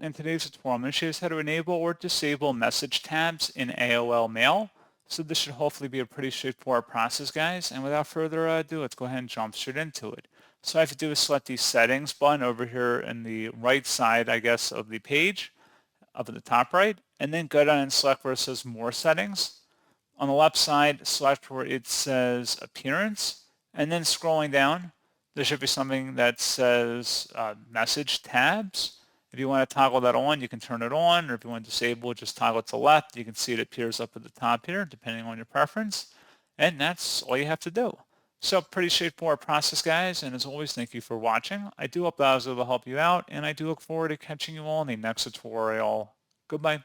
In today's tutorial, I'm going to show you how to enable or disable message tabs in AOL Mail. So this should hopefully be a pretty straightforward process, guys. And without further ado, let's go ahead and jump straight into it. So all I have to do is select the settings button over here in the right side, I guess, of the page, up at the top right, and then go down and select where it says More Settings. On the left side, select where it says Appearance, and then scrolling down, there should be something that says Message Tabs. If you want to toggle that on, you can turn it on, or if you want to disable it, just toggle it to the left. You can see it appears up at the top here, depending on your preference. And that's all you have to do. So pretty straightforward process, guys. And as always, thank you for watching. I do hope that I was able to help you out, and I do look forward to catching you all in the next tutorial. Goodbye.